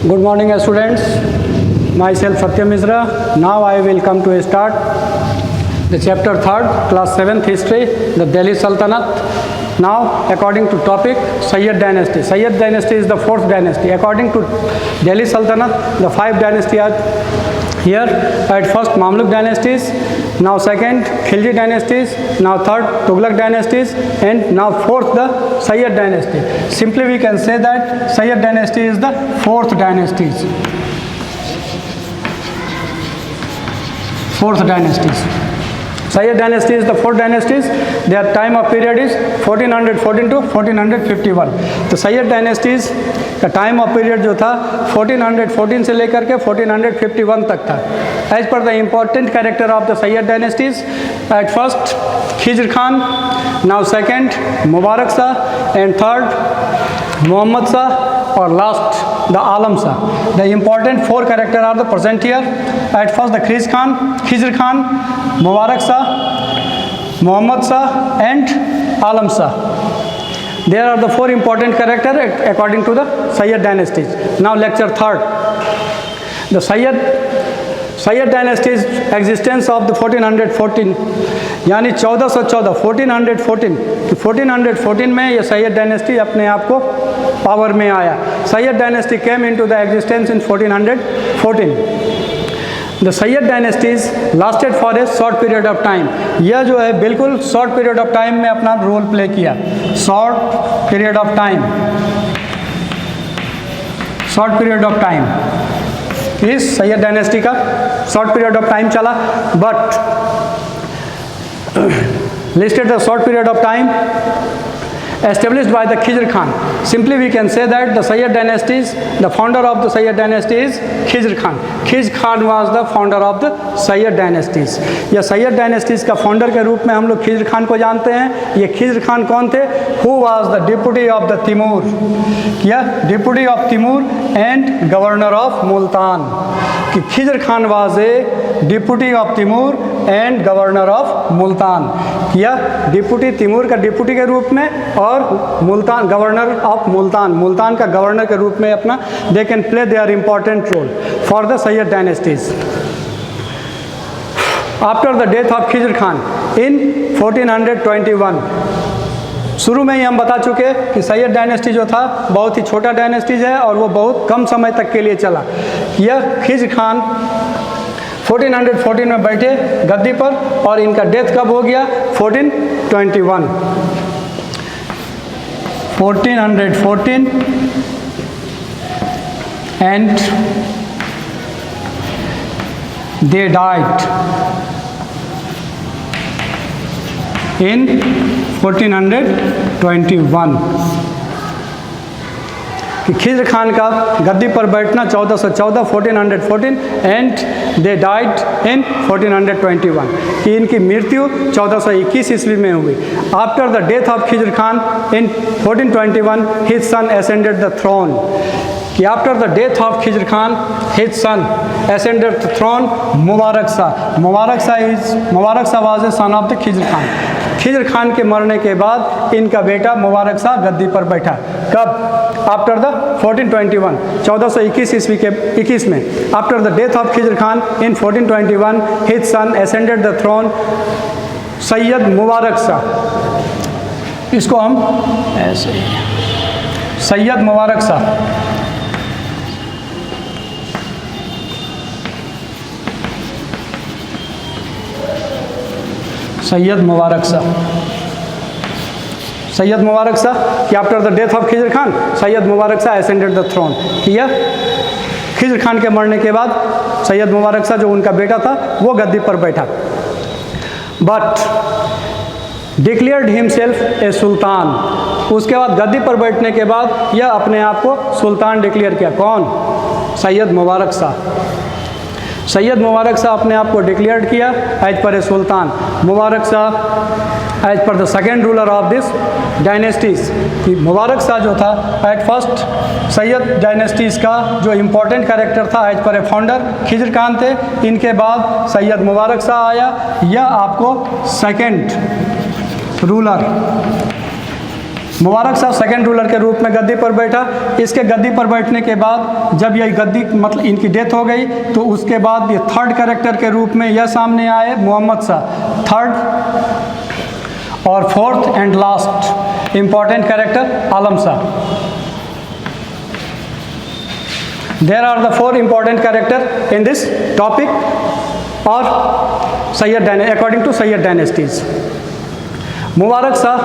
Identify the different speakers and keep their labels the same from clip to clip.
Speaker 1: Good morning, students. Myself Satyam Misra. Now I will come to start the chapter 3rd, class 7th history, the Delhi Sultanate. Now, according to topic, Sayyid dynasty. Sayyid dynasty is the 4th dynasty. According to Delhi Sultanate, the 5 dynasties are here. At first, Mamluk dynasties. Now second, Khilji dynasties. Now third, Tughlaq dynasties. And now fourth, the Sayyid dynasty. Simply we can say that Sayyid dynasty is the 4th dynasty. 4th dynasties. Sayyid dynasty is the 4 dynasties. Their time of period is 1414 to 1451. तो Syed dynasties का time of period जो था 1414 से लेकर के 1451 तक था. As per the important character of the Sayyid dynasties, at first Khizr Khan, now second Mubarak Shah, and third Mohammad Shah, और last the Alam Shah. The important 4 characters are the present here. At first, the Khizr Khan, Mubarak Shah, Muhammad Shah, and Alam Shah. There are the 4 important characters according to the Sayyid dynasties. Now, lecture 3rd. The Sayyid dynasties existence of the 1414 यानी 1414 1414 में ये Syed dynasty अपने आप को power में आया. Syed dynasty came into the existence in 1414. The Sayyid dynasties lasted for a short period of time. यह जो है बिल्कुल शॉर्ट पीरियड ऑफ टाइम में अपना रोल प्ले किया. शॉर्ट पीरियड ऑफ टाइम इस सैयद डायनेस्टी का शॉर्ट पीरियड ऑफ टाइम चला. But listed the short period of time established by the Khizr Khan. Simply we can say that the Sayyid dynasties, the founder of the Sayyid dynasty is Khizr Khan. Khizr Khan was the founder of the Sayyid dynasties. यह Sayyid dynasties का founder के रूप में हम लोग खिज्र खान को जानते हैं. ये खिज्र खान कौन थे? Who was the deputy of the Timur? यह deputy of Timur and governor of Multan. कि Khizr Khan was a deputy of Timur and governor of Multan. किया डिप्टी तिमूर का डिप्टी के रूप में और मुल्तान गवर्नर ऑफ मुल्तान का गवर्नर के रूप में अपना they can play their important role for the Sayyid dynasties. After the death of Khizr Khan in 1421, शुरू में ही हम बता चुके कि सैयद डायनेस्टी जो था बहुत ही छोटा डायनेस्टीज है और वो बहुत कम समय तक के लिए चला. यह खिज्र खान 1414 में बैठे गद्दी पर और इनका डेथ कब हो गया? 1421. 1414 एंड दे डाइड इन 1421. कि खिज्र खान का गद्दी पर बैठना 1414 1414 एंड दे डाइड इन 1421. कि इनकी मृत्यु 1421 ईस्वी में हुई. After the death of Khizr Khan in 1421 his son ascended the throne. कि after the death of Khizr Khan his son ascended the throne Mubarak Shah. Mubarak Shah was a son of the Khizr Khan. Khizr Khan के मरने के बाद इनका बेटा मुबारक शाह गद्दी पर बैठा. कब? आफ्टर द 1421 1421 ईस्वी के 21 में. After the death of Khizr Khan in 1421 his son ascended the throne Sayyid Mubarak Shah. इसको हम ऐसे सैयद मुबारक शाह. सैयद मुबारक शाह कि after the death of Khizr Khan Sayyid Mubarak Shah ascended the throne. कि यह खिज्र खान के मरने के बाद सैयद मुबारक शाह जो उनका बेटा था वो गद्दी पर बैठा. बट डिक्लेयर्ड हिमसेल्फ ए सुल्तान. उसके बाद गद्दी पर बैठने के बाद यह अपने आप को सुल्तान डिक्लेयर किया. कौन? सैयद मुबारक शाह अपने आप को डिक्लेयर किया as per a sultan. Mubarak Shah as per the second ruler of this dynasties. Mubarak Shah जो था एट फर्स्ट सैयद डायनेस्टीज का जो इम्पोर्टेंट कैरेक्टर था एज पर ए फाउंडर खिज्र खान थे. इनके बाद सैयद मुबारक शाह आया. यह आपको second ruler Mubarak Shah second ruler के रूप में गद्दी पर बैठा। इसके गद्दी पर बैठने के बाद जब यह गद्दी मतलब इनकी डेथ हो गई तो उसके बाद ये थर्ड कैरेक्टर के रूप में यह सामने आए मोहम्मद शाह। थर्ड और fourth and last important character Alam Shah. There are the 4 important character in this topic और Sayyid according to Sayyid dynasties. Mubarak Shah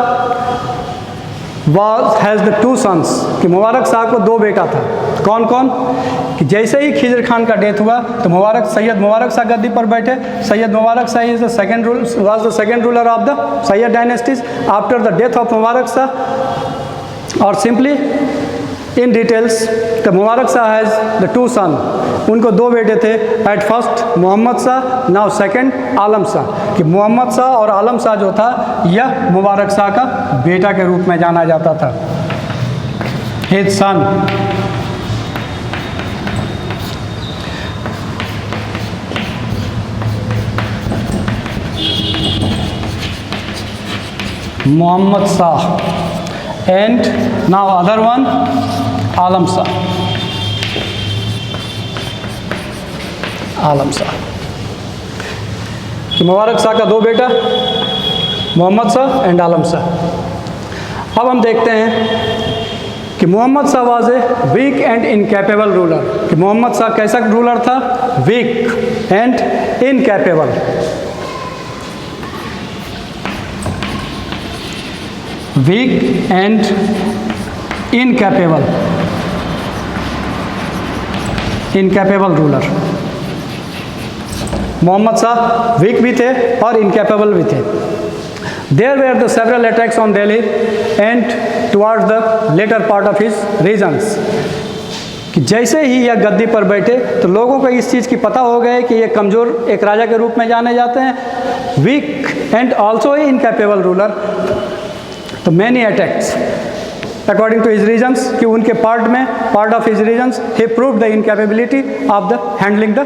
Speaker 1: has the 2 sons कि मुबारक शाह को 2 बेटा था। कौन कौन कि जैसे ही खिजर खान का डेथ हुआ तो सैयद मुबारक शाह गद्दी पर बैठे। Sayyid Mubarak Shah was the second ruler of the Sayyid dynasties after the death of Mubarak Shah. और simply in details the Mubarak Shah has the 2 son, उनको 2 बेटे थे। At first Mohammad Shah, now second Alam Shah. कि मोहम्मद शाह और आलम शाह जो था यह मुबारक शाह का बेटा के रूप में जाना जाता था, his son. Mohammad Shah and now other one Alam Shah. Alam Shah कि मुबारक शाह का 2 बेटा मोहम्मद शाह एंड आलम शाह। अब हम देखते हैं कि Mohammad Shah was a weak and incapable ruler. कि मोहम्मद शाह कैसा रूलर था? Weak and incapable. Weak and incapable, incapable ruler. Mohammad Shah weak भी थे और इनकैपेबल भी थे। There were the several attacks on Delhi and towards the letter part of his regions. कि जैसे ही यह गद्दी पर बैठे तो लोगों को इस चीज़ की पता हो गए कि ये कमज़ोर एक राजा के रूप में जाने जाते हैं। Weak and also incapable ruler. तो many attacks according to his regions कि उनके part of his regions he proved the incapability of the handling the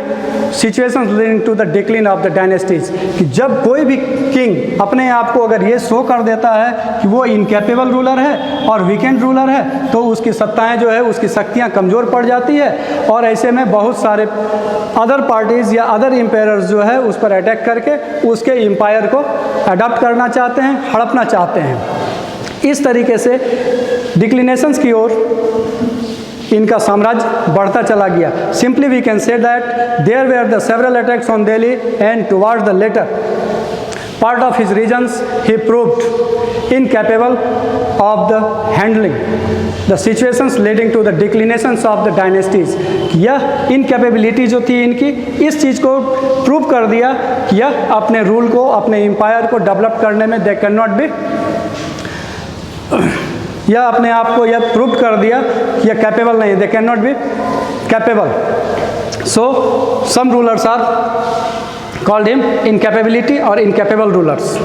Speaker 1: situations leading to the decline of the dynasties. कि जब कोई भी king अपने आप को अगर ये शो कर देता है कि वो इनकैपेबल रूलर है और वीकेंड रूलर है तो उसकी सत्ताएं जो है उसकी शक्तियाँ कमज़ोर पड़ जाती है और ऐसे में बहुत सारे अदर पार्टीज़ या अदर एम्पायर्स जो है उस पर अटैक करके उसके एम्पायर को अडॉप्ट करना चाहते हैं, हड़पना चाहते हैं। इस तरीके से डिक्लिनेशंस की ओर इनका साम्राज्य बढ़ता चला गया। Simply we can say that there were the several attacks on Delhi and towards the letter part of his regions he proved incapable of the handling the situations leading to the declinations of the dynasties. यह incapability जो थी इनकी इस चीज़ को prove कर दिया कि यह अपने रूल को, अपने एम्पायर को डेवलप करने में दे कैन नॉट बी, यह अपने आप को यह प्रूव कर दिया कि यह कैपेबल नहीं, they can not be capable. So some rulers are called him incapability और incapable rulers.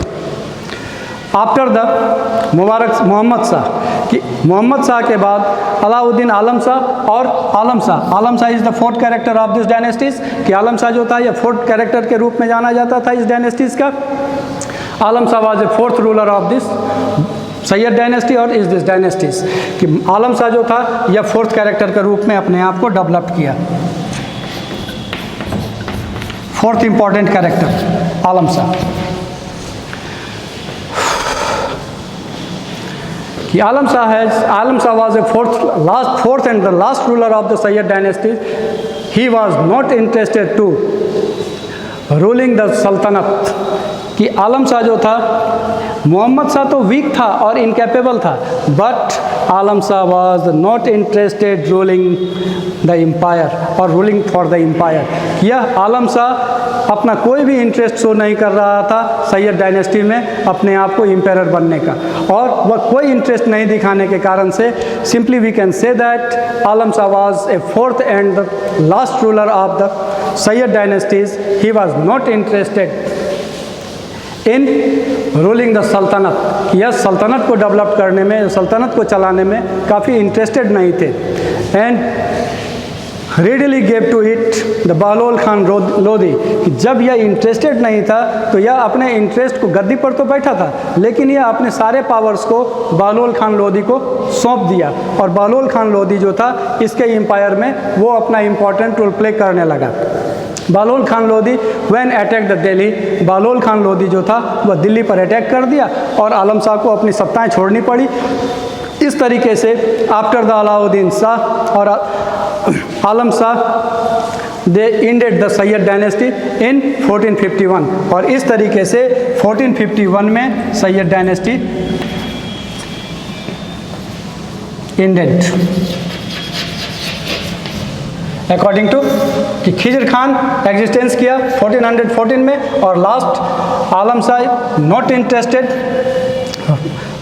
Speaker 1: After the Mohammad Shah कि मोहम्मद शाह के बाद अलाउद्दीन आलम शाह और Alam Shah. Alam Shah is the 4th character of this dynasties. कि आलम शाह जो था यह 4th कैरेक्टर के रूप में जाना जाता था इस डायनेस्टीज का। Alam Shah was a 4th ruler of this Sayyid dynasty और इस दिस डायनेस्टीज। कि आलम शाह जो था यह 4th कैरेक्टर के रूप में अपने आप को डेवलप किया। 4th important character Alam Shah. कि Alam Shah was a 4th and the last ruler of the Sayyid dynasty. He was not interested to ruling the saltanat. कि आलम शाह जो था, मोहम्मद शाह तो वीक था और इनकैपेबल था, but Alam Shah was not interested ruling the empire और रूलिंग फॉर द एम्पायर। यह आलम शाह अपना कोई भी इंटरेस्ट शो नहीं कर रहा था सैयद डायनेस्टी में अपने आप को एम्पायर बनने का, और वह कोई इंटरेस्ट नहीं दिखाने के कारण से simply we can say that Alam Shah was a 4th and the last ruler of the Sayyid dynasties. He was not interested in ruling the saltanat. यह सल्तनत को डेवलप करने में, सल्तनत को चलाने में काफ़ी इंटरेस्टेड नहीं थे। And readily gave to it the Bahlol Khan Lodi, कि जब यह इंटरेस्टेड नहीं था तो यह अपने इंटरेस्ट को, गद्दी पर तो बैठा था लेकिन यह अपने सारे पावर्स को बहलोल खान लोदी को सौंप दिया, और बहलोल खान लोदी जो था इसके एम्पायर में वो अपना इम्पॉर्टेंट रोल प्ले करने लगा। Bahlol Khan Lodi when attack the Delhi, Bahlol Khan Lodi जो था वह दिल्ली पर अटैक कर दिया और आलम शाह को अपनी सत्ताएं छोड़नी पड़ी। इस तरीके से आफ्टर द अलाउद्दीन शाह और Alam Shah they ended the Sayyid dynasty in 1451, और इस तरीके से 1451 में Sayyid dynasty ended. According to कि खिजर खान एग्जिस्टेंस किया 1414 में, और last Alam Shah not interested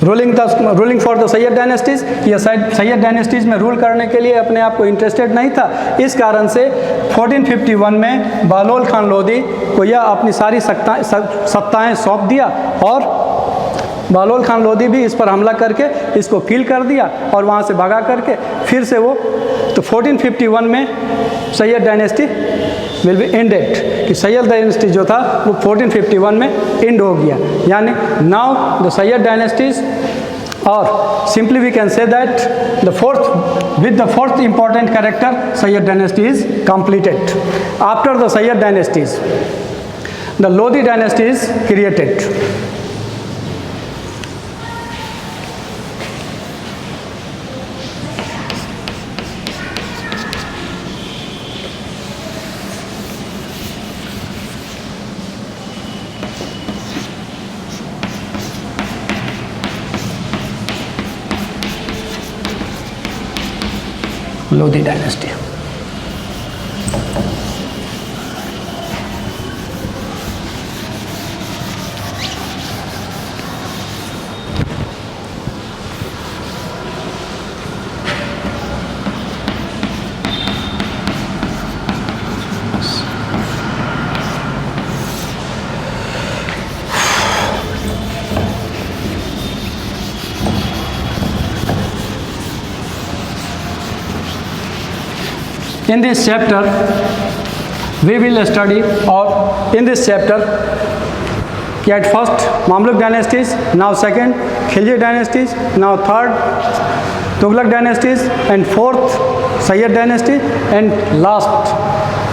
Speaker 1: ruling for the Sayyid dynasties, यह सैयद डायनेस्टीज़ में रूल करने के लिए अपने आप को इंटरेस्टेड नहीं था। इस कारण से 1451 में बहलोल खान लोदी को यह अपनी सारी सत्ताएं सौंप दिया, और बहलोल खान लोदी भी इस पर हमला करके इसको किल कर दिया और वहाँ से भगा करके फिर से वो, तो 1451 में Sayyid dynasty will be ended, कि सैयद डायनेस्टी जो था वो 1451 में एंड हो गया। यानी नाउ द सैयद डायनेस्टीज, और simply we can say that the fourth important character Sayyid dynasty is completed. After the Sayyid dynasties the Lodi dynasty is created. Lodi dynasty. In this chapter we will study, or in this chapter, at first Mamluk dynasties, now second Khilji dynasties, now third Tughlaq dynasties, and fourth Sayyid dynasty, and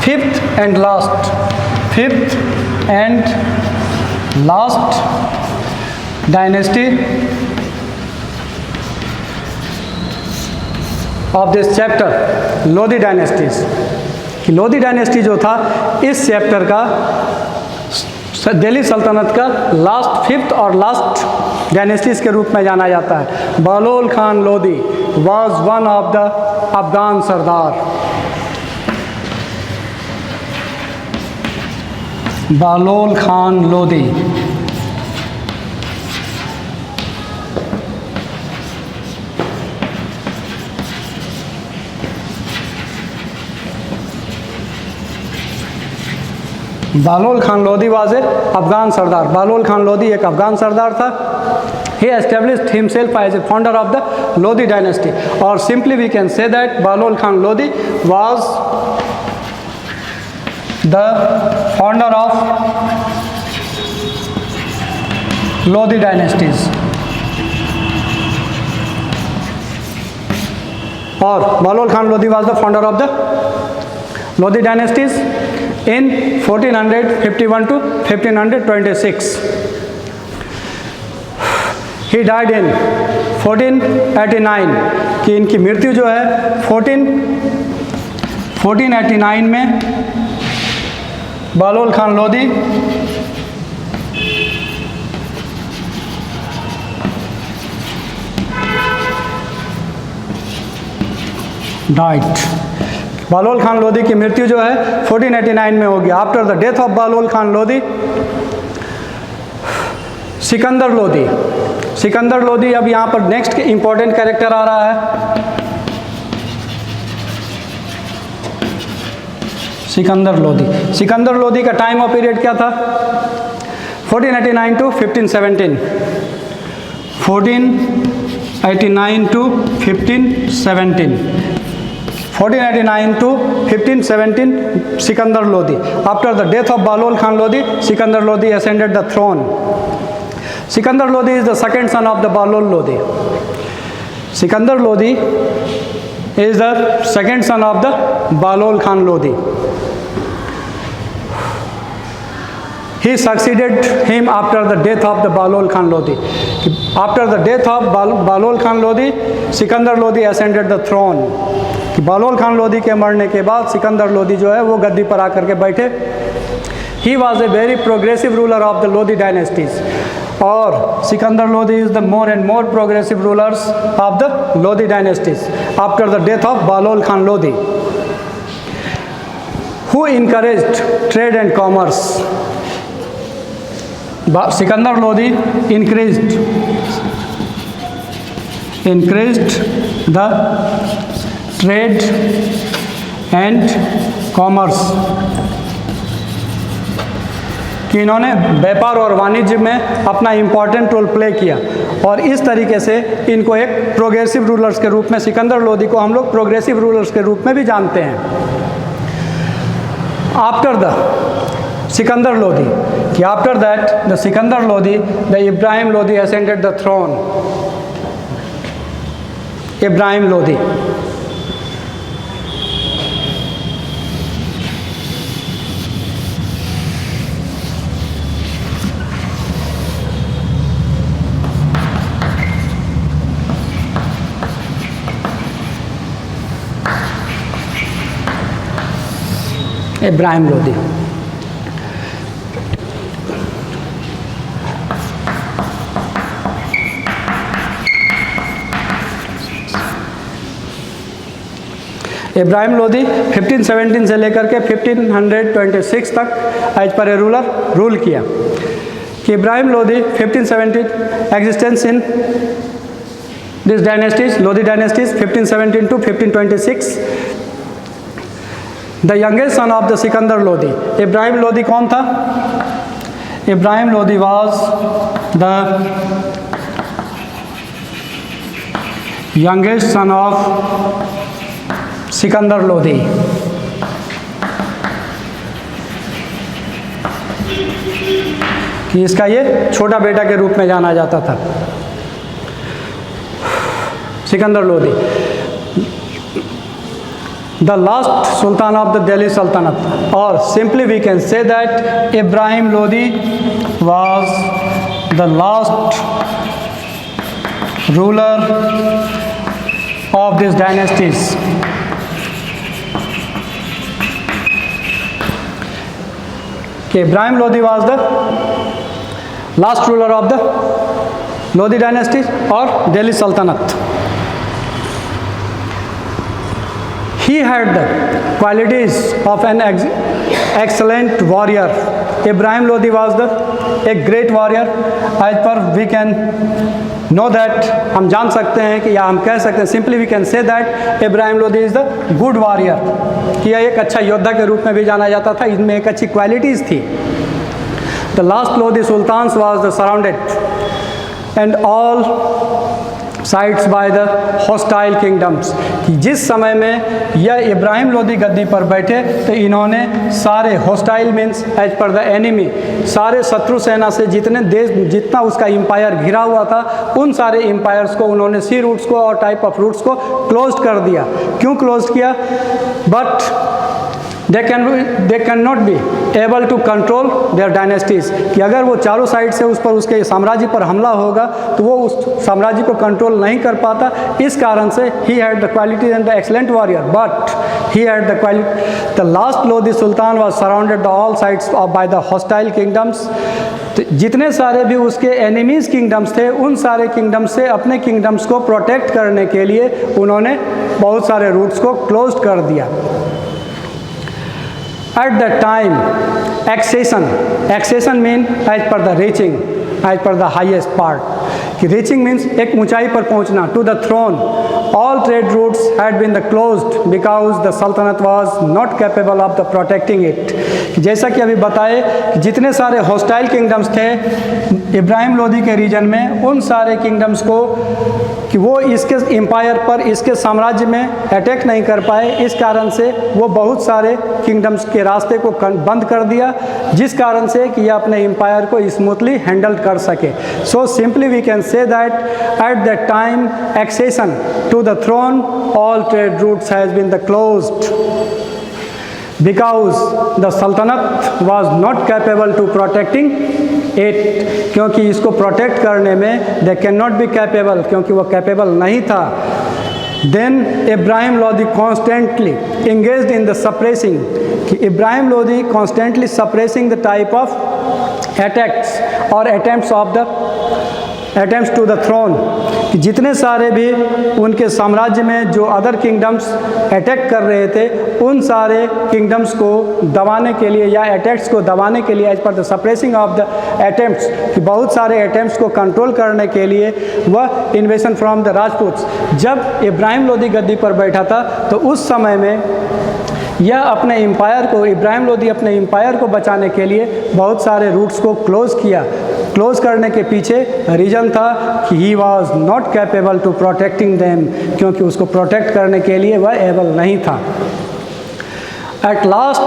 Speaker 1: fifth and last dynasty of this chapter Lodhi dynasties. Lodhi dynasty जो था इस chapter का दिल्ली सल्तनत का fifth और last dynasties के रूप में जाना जाता है। Bahlol Khan Lodhi was one of the Afghan sardar. Bahlol Khan Lodhi Bahlol Khan Lodhi was a Afghan sardar. Bahlol Khan Lodhi एक अफगान सरदार था। He established himself as a founder of the Lodi dynasty, or simply we can say that Behloul Khan Lodi was the founder of Lodi dynasties, or Behloul Khan Lodi was the founder of the Lodi dynasties in 1451 to 1526. He died in 1489, कि इनकी मृत्यु जो है 1489 में Bahlol Khan Lodhi died. Bahlol Khan Lodhi की मृत्यु जो है 1489 में होगी। After the death of Bahlol Khan Lodhi, Sikandar Lodhi. Sikandar Lodhi अब यहाँ पर नेक्स्ट इंपॉर्टेंट कैरेक्टर आ रहा है। सिकंदर लोधी। सिकंदर लोधी का टाइम ऑफ पीरियड क्या था? 1489 to 1517। 1489 to 1517। 1489 to 1517 Sikandar Lodi. After the death of Bahlol Khan Lodi, Sikandar Lodi ascended the throne. Sikandar Lodi is the second son of the Bahlol Lodi. Sikandar Lodi is the second son of the Bahlol Khan Lodi. He succeeded him after the death of the Bahlol Khan Lodi. After the death of Bahlol Khan Lodi, Sikandar Lodi ascended the throne. कि बालोल खान लोधी के मरने के बाद सिकंदर लोधी जो है वो गद्दी पर आकर के बैठे. He was a very progressive ruler of the Lodi dynasties. और Sikandar Lodhi is the more and more progressive rulers of the Lodi dynasties after the death of Bahlol Khan Lodi, who encouraged trade and commerce. Sikandar Lodi increased the trade and commerce. कि इन्होंने व्यापार और वाणिज्य में अपना important role play किया और इस तरीके से इनको एक प्रोग्रेसिव रूलर्स के रूप में सिकंदर लोधी को हम लोग प्रोग्रेसिव रूलर्स के रूप में भी जानते हैं. आफ्टर द सिकंदर लोधी, कि after that the Sikandar Lodhi, the Ibrahim Lodhi ascended the throne. Ibrahim Lodhi, Ibrahim Lodhi. Ibrahim Lodhi 1517 से लेकर के 1526 तक एज पर ए रूलर रूल किया. कि Ibrahim Lodhi 1517 existence in this dynasties, Lodhi dynasties 1517 to 1526. The youngest son of the Sikandar Lodhi. Ibrahim Lodhi कौन था? Ibrahim Lodhi was the youngest son of Sikandar Lodhi. कि इसका ये छोटा बेटा के रूप में जाना जाता था, Sikandar Lodhi. The last Sultan of the Delhi Sultanate, or simply we can say that Ibrahim Lodi was the last ruler of these dynasties. Okay, Ibrahim Lodi was the last ruler of the Lodi dynasty or Delhi Sultanate. He had the qualities of an excellent warrior. Ibrahim Lodi was a great warrior. As per we can know that, हम जान सकते हैं कि या हम कह सकते हैं simply we can say that Ibrahim Lodi is the good warrior. कि यह एक अच्छा योद्धा के रूप में भी जाना जाता था. इसमें एक अच्छी क्वालिटीज़ थी. The last Lodi sultans was the surrounded and all sides by the hostile kingdoms. कि जिस समय में यह इब्राहिम लोधी गद्दी पर बैठे तो इन्होंने सारे hostile means as per the enemy, सारे शत्रु सेना से जितने देश, जितना उसका एम्पायर घिरा हुआ था, उन सारे एम्पायर्स को उन्होंने सी रूट्स को और टाइप ऑफ रूट्स को क्लोज कर दिया. क्यों क्लोज किया? But they cannot be able to control their dynasties. कि अगर वो चारों साइड से उस पर उसके साम्राज्य पर हमला होगा तो वो उस साम्राज्य को कंट्रोल नहीं कर पाता. इस कारण से he had the qualities and the excellent warrior, but he had the quality. The last Lodi Sultan was surrounded on all sides by the hostile kingdoms. जितने सारे भी उसके एनिमीज किंगडम्स थे, उन सारे किंगडम्स से अपने किंगडम्स को प्रोटेक्ट करने के लिए उन्होंने बहुत सारे रूट्स को क्लोज कर दिया. At that time, accession mean as per the reaching, as per the highest part. कि reaching means एक ऊंचाई पर पहुंचना. To the throne, all trade routes had been closed because the Sultanate was not capable of the protecting it. जैसा कि अभी बताए कि जितने सारे हॉस्टाइल किंगडम्स थे इब्राहिम लोदी के रीजन में, उन सारे किंगडम्स को कि वो इसके एम्पायर पर, इसके साम्राज्य में अटैक नहीं कर पाए, इस कारण से वो बहुत सारे किंगडम्स के रास्ते को बंद कर दिया, जिस कारण से कि यह अपने एम्पायर को स्मूथली हैंडल कर सके। So simply we can say that at that time accession to the throne all trade routes has been the closed because the Sultanate was not capable to protecting it, क्योंकि इसको protect करने में they cannot be capable, क्योंकि वो capable नहीं था। Then Ibrahim Lodi constantly engaged in the suppressing, कि Ibrahim Lodi constantly suppressing the type of attacks or attempts to the throne, कि जितने सारे भी उनके साम्राज्य में जो अदर किंगडम्स अटैक कर रहे थे, उन सारे किंगडम्स को दबाने के लिए या अटैक्स को दबाने के लिए as per the suppressing of the attempts, कि बहुत सारे अटैम्प्ट्स को कंट्रोल करने के लिए वह इन्वेशन फ्रॉम द राजपूत्स। जब इब्राहिम लोदी गद्दी पर बैठा था तो उस समय में यह अपने एम्पायर को, इब्राहिम लोदी अपने एम्पायर को बचाने के लिए बहुत सारे रूट्स को क्लोज़ किया। क्लोज़ करने के पीछे रीज़न था कि he was not capable to protecting them, क्योंकि उसको प्रोटेक्ट करने के लिए वह एबल नहीं था। At last,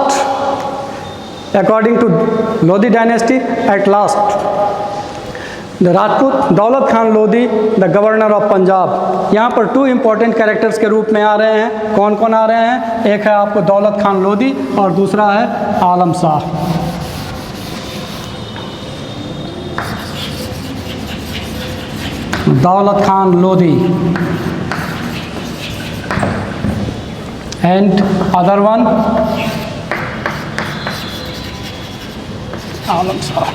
Speaker 1: according to Lodi dynasty, at last the Rajput Daulat Khan Lodi the governor of Punjab, यहाँ पर 2 इम्पॉर्टेंट कैरेक्टर्स के रूप में आ रहे हैं। कौन कौन आ रहे हैं? एक है आपको दौलत खान लोदी और दूसरा है आलम शाह। दौलत Khan Lodi and other one Alam Shah.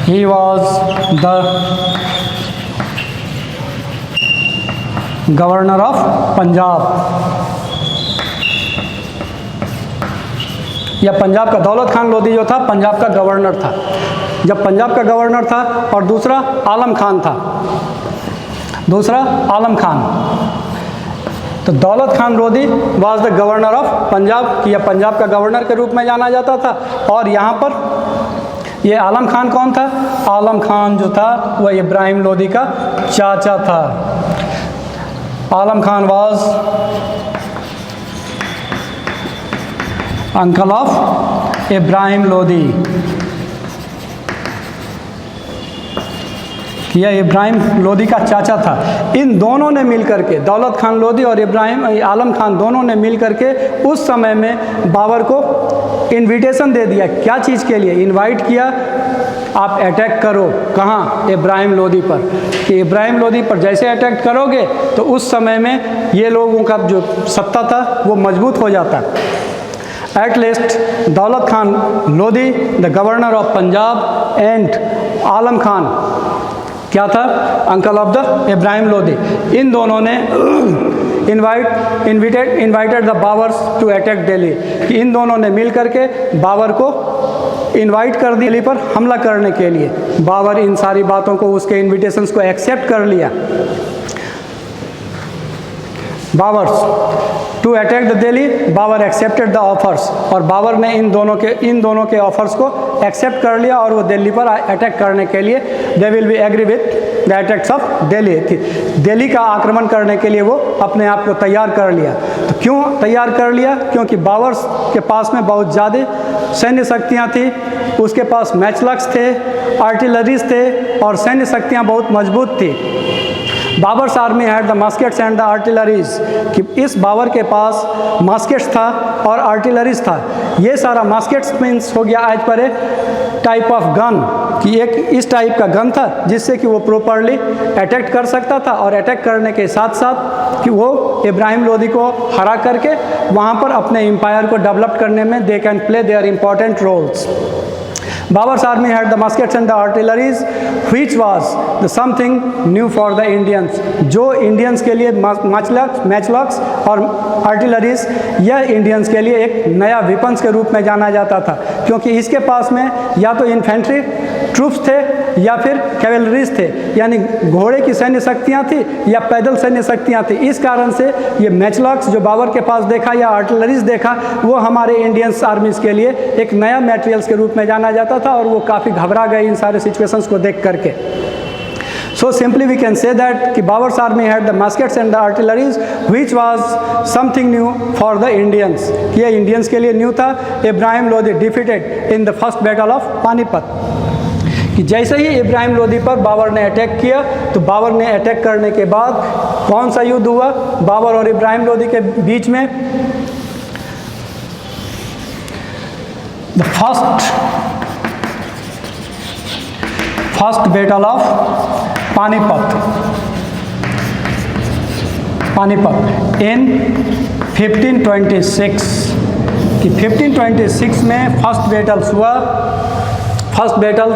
Speaker 1: He was the governor of Punjab, या पंजाब का दौलत खान लोदी जो था पंजाब का गवर्नर था। जब पंजाब का गवर्नर था और दूसरा आलम खान था, दूसरा आलम खान, तो दौलत Khan Lodi was the governor of Punjab, कि यह पंजाब का गवर्नर के रूप में जाना जाता था। और यहाँ पर ये आलम खान कौन था? आलम खान जो था वह इब्राहिम लोदी का चाचा था। Alam Khan was uncle of Ibrahim Lodi, यह इब्राहिम लोदी का चाचा था। इन दोनों ने मिलकर के, दौलत खान लोदी और आलम खान दोनों ने मिलकर के उस समय में बाबर को इनविटेशन दे दिया। क्या चीज़ के लिए? इनवाइट किया, आप अटैक करो। कहाँ? इब्राहिम लोदी पर, कि इब्राहिम लोदी पर जैसे अटैक करोगे तो उस समय में ये लोगों का जो सत्ता था वो मजबूत हो जाता। At least Daulat Khan Lodi the governor of Punjab and Alam Khan क्या था? Uncle of the Ibrahim Lodi. इन दोनों ने invited the Babur's to attack Delhi, कि इन दोनों ने मिल करके बाबर को इनवाइट कर दिया दिल्ली पर हमला करने के लिए। बाबर इन सारी बातों को, उसके इन्विटेशंस को एक्सेप्ट कर लिया। Babar's to attack the Delhi, Babar accepted the offers, और बाबर ने इन दोनों के ऑफर्स को एक्सेप्ट कर लिया और वो दिल्ली पर अटैक करने के लिए they will be agree with the attacks of Delhi. Delhi का आक्रमण करने के लिए वो अपने आप को तैयार कर लिया। तो क्यों तैयार कर लिया? क्योंकि बाबर के पास में बहुत ज़्यादा सैन्य शक्तियाँ थी, उसके पास मैचलक्स थे, आर्टिलरीज थे और सैन्य शक्तियाँ बहुत मजबूत थी। Babur's army had the muskets and the artilleries, कि इस बाबर के पास मस्केट्स था और आर्टिलरीज था। ये सारा मस्केट्स मीन्स हो गया आज पर टाइप ऑफ गन, कि एक इस टाइप का गन था जिससे कि वो प्रॉपरली अटैक कर सकता था, और अटैक करने के साथ साथ कि वो इब्राहिम लोदी को हरा करके वहाँ पर अपने एम्पायर को डेवलप करने में they can play their important roles. Babar's army had the muskets and the artilleries, which was the something new for the Indians, जो इंडियंस के लिए मैचलॉक्स और आर्टिलरीज, यह इंडियंस के लिए एक नया वेपन्स के रूप में जाना जाता था, क्योंकि इसके पास में या तो इन्फेंट्री ट्रूप्स थे या फिर कैवलरीज थे, यानी घोड़े की सैन्य शक्तियाँ थी या पैदल सैन्य शक्तियाँ थी। इस कारण से ये मैचलॉक्स जो बाबर के पास देखा या आर्टिलरीज देखा, वो हमारे इंडियंस आर्मीज़ के लिए एक नया मटेरियल्स के रूप में जाना जाता था और वो काफ़ी घबरा गए इन सारे सिचुएशंस को देख करके। So simply we can say that कि Babar's army had the muskets and the artilleries which was something new for the Indians, कि ये इंडियंस के लिए न्यू था। Ibrahim Lodi defeated in the first battle of Panipat, कि जैसे ही इब्राहिम लोदी पर बाबर ने अटैक किया तो बाबर ने अटैक करने के बाद कौन सा युद्ध हुआ बाबर और इब्राहिम लोदी के बीच में? The first battle of Panipat in 1526, कि 1526 में फर्स्ट बैटल्स हुआ। First battle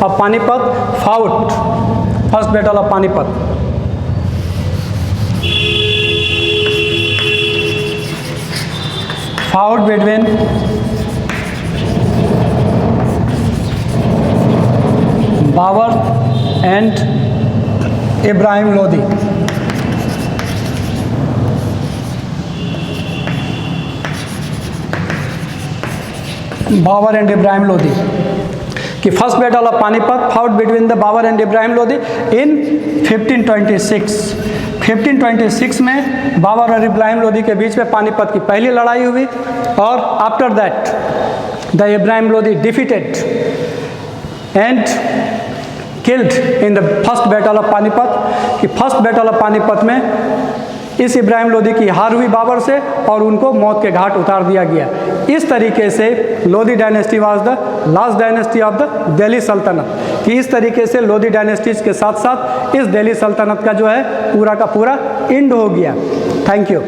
Speaker 1: of Panipat fought, first battle of Panipat. Fought between Babur and Ibrahim Lodi. Babur and Ibrahim Lodi, कि first battle of Panipat fought between the Babur and Ibrahim Lodi in 1526। 1526 में बाबर और इब्राहिम लोदी के बीच में पानीपत की पहली लड़ाई हुई और after that the Ibrahim Lodi defeated and killed in the first battle of Panipat, कि फर्स्ट बैटल ऑफ पानीपत में इस इब्राहिम लोदी की हार हुई बाबर से और उनको मौत के घाट उतार दिया गया। इस तरीके से Lodi dynasty was the last dynasty of the Delhi सल्तनत, कि इस तरीके से लोदी डायनेस्टीज के साथ साथ इस दिल्ली सल्तनत का जो है पूरा का पूरा एंड हो गया। Thank you.